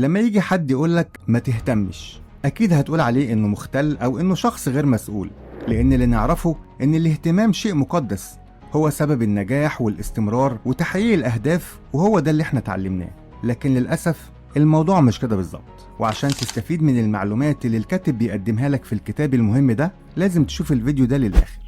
لما يجي حد يقولك ما تهتمش، أكيد هتقول عليه إنه مختل أو إنه شخص غير مسؤول، لأن اللي نعرفه إن الاهتمام شيء مقدس، هو سبب النجاح والاستمرار وتحقيق الأهداف، وهو ده اللي إحنا اتعلمناه. لكن للأسف الموضوع مش كده بالظبط، وعشان تستفيد من المعلومات اللي الكاتب بيقدمها لك في الكتاب المهم ده، لازم تشوف الفيديو ده للآخر.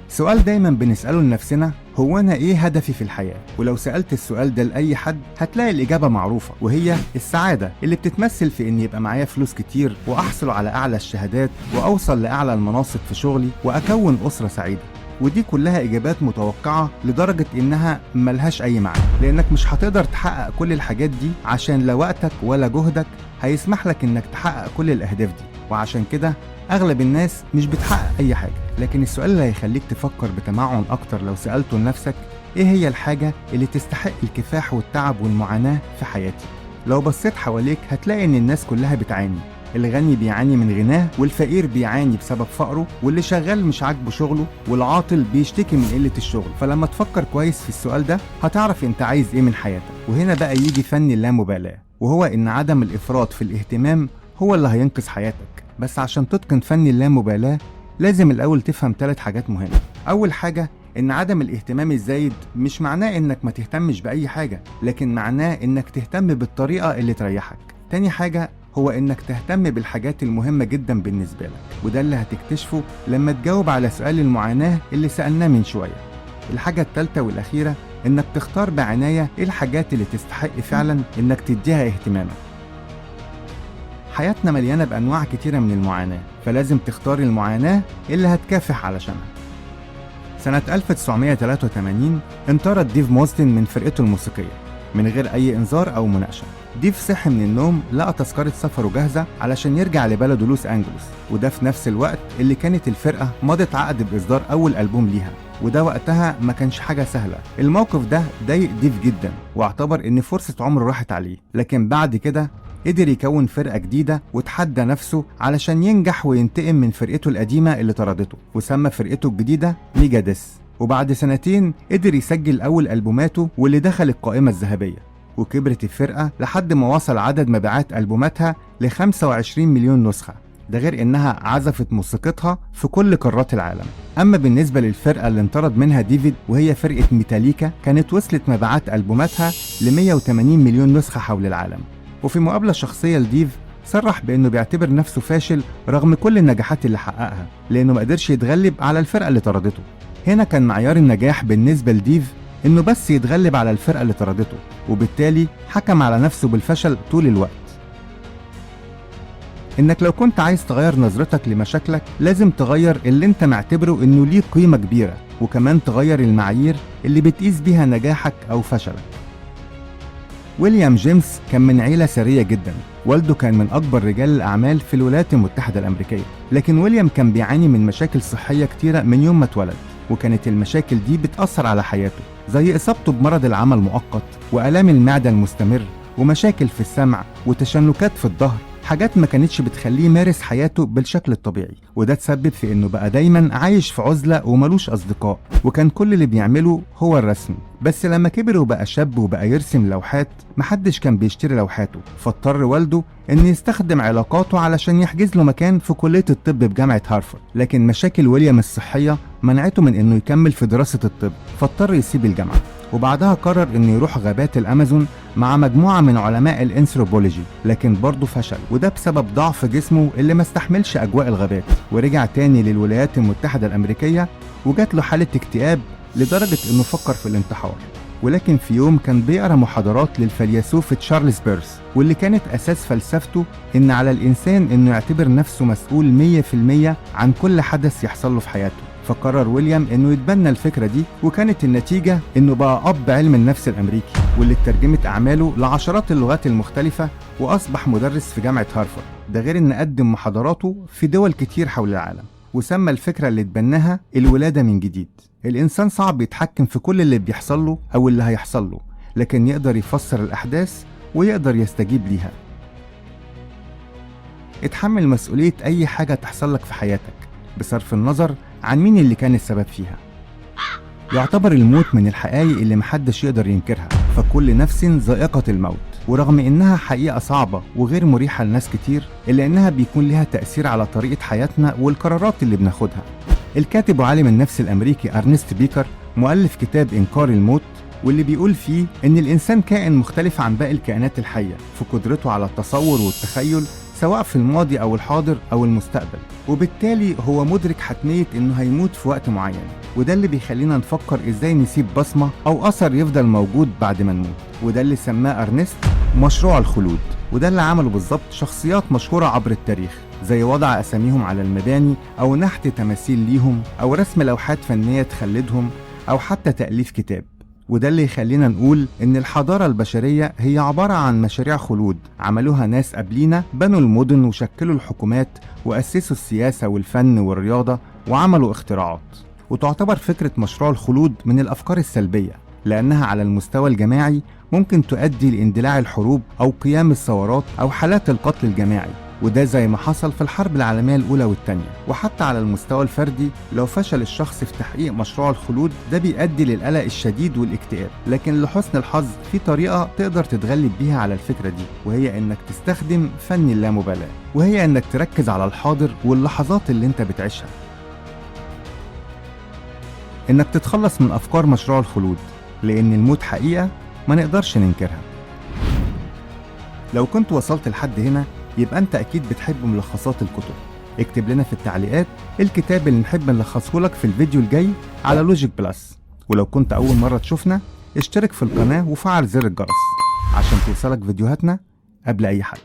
سؤال دايما بنسأله لنفسنا، هو أنا إيه هدفي في الحياة؟ ولو سألت السؤال ده لأي حد هتلاقي الإجابة معروفة، وهي السعادة، اللي بتتمثل في إن يبقى معايا فلوس كتير وأحصل على أعلى الشهادات وأوصل لأعلى المناصب في شغلي وأكون أسرة سعيدة. ودي كلها إجابات متوقعة لدرجة إنها ملهاش أي معنى، لأنك مش هتقدر تحقق كل الحاجات دي عشان لا وقتك ولا جهدك هيسمح لك إنك تحقق كل الأهداف دي. وعشان كده أغلب الناس مش بتحقق أي حاجة. لكن السؤال اللي هيخليك تفكر بتمعن أكتر لو سألته لنفسك، إيه هي الحاجة اللي تستحق الكفاح والتعب والمعاناة في حياتي؟ لو بصيت حواليك هتلاقي إن الناس كلها بتعاني. الغني بيعاني من غناه، والفقير بيعاني بسبب فقره، واللي شغال مش عاجبه شغله، والعاطل بيشتكي من قلة الشغل. فلما تفكر كويس في السؤال ده هتعرف انت عايز ايه من حياتك. وهنا بقى يجي فن اللامبالاة، وهو ان عدم الافراط في الاهتمام هو اللي هينقذ حياتك. بس عشان تتقن فن اللامبالاة لازم الاول تفهم 3 حاجات مهمة. اول حاجة، ان عدم الاهتمام الزايد مش معناه انك ما تهتمش باي حاجة، لكن معناه انك تهتم بالطريقة اللي تريحك. تاني حاجة، هو انك تهتم بالحاجات المهمة جدا بالنسبة لك، وده اللي هتكتشفه لما تجاوب على سؤال المعاناة اللي سألناه من شوية. الحاجة التالتة والأخيرة، انك تختار بعناية ايه الحاجات اللي تستحق فعلا انك تديها اهتمامك. حياتنا مليانة بأنواع كتيرة من المعاناة، فلازم تختار المعاناة اللي هتكافح علشانها. سنة 1983 انطرد ديف موستن من فرقته الموسيقية من غير أي إنذار أو مناقشة. ديف صحي من النوم لقى تذكرة سفره جاهزة علشان يرجع لبلده لوس أنجلوس، وده في نفس الوقت اللي كانت الفرقة مضت عقد بإصدار أول ألبوم ليها، وده وقتها ما كانش حاجة سهلة. الموقف ده ضايق ديف جدا، واعتبر إن فرصة عمره راحت عليه. لكن بعد كده قدر يكون فرقة جديدة وتحدى نفسه علشان ينجح وينتقم من فرقته القديمة اللي طردته، وسمى فرقته الجديدة ميجاديث. وبعد سنتين قدر يسجل أول ألبوماته واللي دخل القائمة الذهبية، وكبرت الفرقة لحد ما وصل عدد مبيعات ألبوماتها ل 25 مليون نسخة، ده غير إنها عزفت موسيقتها في كل قارات العالم. أما بالنسبة للفرقة اللي انطرد منها ديفيد وهي فرقة ميتاليكا، كانت وصلت مبيعات ألبوماتها ل 180 مليون نسخة حول العالم. وفي مقابلة شخصية لديف صرح بأنه بيعتبر نفسه فاشل رغم كل النجاحات اللي حققها، لأنه ما قدرش يتغلب على الفرقة اللي طردته. هنا كان معيار النجاح بالنسبة لديف إنه بس يتغلب على الفرقة اللي طردته، وبالتالي حكم على نفسه بالفشل طول الوقت. إنك لو كنت عايز تغير نظرتك لمشاكلك لازم تغير اللي انت معتبره إنه ليه قيمة كبيرة، وكمان تغير المعايير اللي بتقيس بيها نجاحك أو فشلك. ويليام جيمس كان من عيلة ثرية جدا، والده كان من أكبر رجال الأعمال في الولايات المتحدة الأمريكية. لكن ويليام كان بيعاني من مشاكل صحية كتيرة من يوم ما اتولد، وكانت المشاكل دي بتأثر على حياته، زي إصابته بمرض العمى المؤقت، وآلام المعدة المستمر، ومشاكل في السمع، وتشنكات في الظهر، حاجات ما كانتش بتخليه يمارس حياته بالشكل الطبيعي. وده تسبب في انه بقى دايما عايش في عزلة وملوش اصدقاء، وكان كل اللي بيعمله هو الرسم. بس لما كبر وبقى شاب وبقى يرسم لوحات، محدش كان بيشتري لوحاته، فاضطر والده ان يستخدم علاقاته علشان يحجز له مكان في كلية الطب بجامعة هارفارد. لكن مشاكل ويليام الصحية منعته من انه يكمل في دراسة الطب، فاضطر يسيب الجامعة. وبعدها قرر انه يروح غابات الامازون مع مجموعة من علماء الانثروبولوجي، لكن برضه فشل، وده بسبب ضعف جسمه اللي ما استحملش اجواء الغابات. ورجع تاني للولايات المتحدة الامريكية، وجات له حالة اكتئاب لدرجة انه فكر في الانتحار. ولكن في يوم كان بيقرا محاضرات للفيلسوف تشارلز بيرث، واللي كانت اساس فلسفته ان على الانسان انه يعتبر نفسه مسؤول 100% عن كل حدث يحصل له في حياته. فقرر ويليام انه يتبنى الفكرة دي، وكانت النتيجة انه بقى اب علم النفس الامريكي، واللي اترجمت اعماله لعشرات اللغات المختلفة، واصبح مدرس في جامعة هارفارد. ده غير ان قدم محاضراته في دول كتير حول العالم، وسمى الفكرة اللي اتبناها الولادة من جديد. الانسان صعب يتحكم في كل اللي بيحصل له او اللي هيحصل له، لكن يقدر يفسر الاحداث ويقدر يستجيب ليها. اتحمل مسؤولية اي حاجة تحصل لك في حياتك، بصرف النظر عن مين اللي كان السبب فيها. يعتبر الموت من الحقائق اللي محدش يقدر ينكرها، فكل نفس ذائقة الموت. ورغم إنها حقيقة صعبة وغير مريحة لناس كتير، إلا إنها بيكون لها تأثير على طريقة حياتنا والقرارات اللي بناخدها. الكاتب وعالم النفس الأمريكي أرنست بيكر مؤلف كتاب إنكار الموت، واللي بيقول فيه إن الإنسان كائن مختلف عن باقي الكائنات الحية في قدرته على التصور والتخيل، سواء في الماضي أو الحاضر أو المستقبل، وبالتالي هو مدرك حتمية إنه هيموت في وقت معين. وده اللي بيخلينا نفكر إزاي نسيب بصمة أو أثر يفضل موجود بعد ما نموت، وده اللي سماه أرنست مشروع الخلود. وده اللي عمله بالظبط شخصيات مشهورة عبر التاريخ، زي وضع أساميهم على المباني أو نحت تماثيل ليهم أو رسم لوحات فنية تخلدهم أو حتى تأليف كتاب. وده اللي يخلينا نقول إن الحضارة البشرية هي عبارة عن مشاريع خلود عملوها ناس قبلينا، بنوا المدن وشكلوا الحكومات وأسسوا السياسة والفن والرياضة وعملوا اختراعات. وتعتبر فكرة مشروع الخلود من الأفكار السلبية، لأنها على المستوى الجماعي ممكن تؤدي لاندلاع الحروب أو قيام الثورات أو حالات القتل الجماعي، وده زي ما حصل في الحرب العالمية الأولى والتانية. وحتى على المستوى الفردي، لو فشل الشخص في تحقيق مشروع الخلود ده بيؤدي للقلق الشديد والاكتئاب. لكن لحسن الحظ في طريقة تقدر تتغلب بيها على الفكرة دي، وهي إنك تستخدم فن اللامبالاة، وهي إنك تركز على الحاضر واللحظات اللي انت بتعيشها، إنك تتخلص من أفكار مشروع الخلود، لأن الموت حقيقة ما نقدرش ننكرها. لو كنت وصلت لحد هنا يبقى أنت أكيد بتحب ملخصات الكتب. اكتب لنا في التعليقات الكتاب اللي نحب نلخصه لك في الفيديو الجاي على لوجيك بلس. ولو كنت أول مرة تشوفنا اشترك في القناة وفعل زر الجرس عشان توصلك فيديوهاتنا قبل أي حد.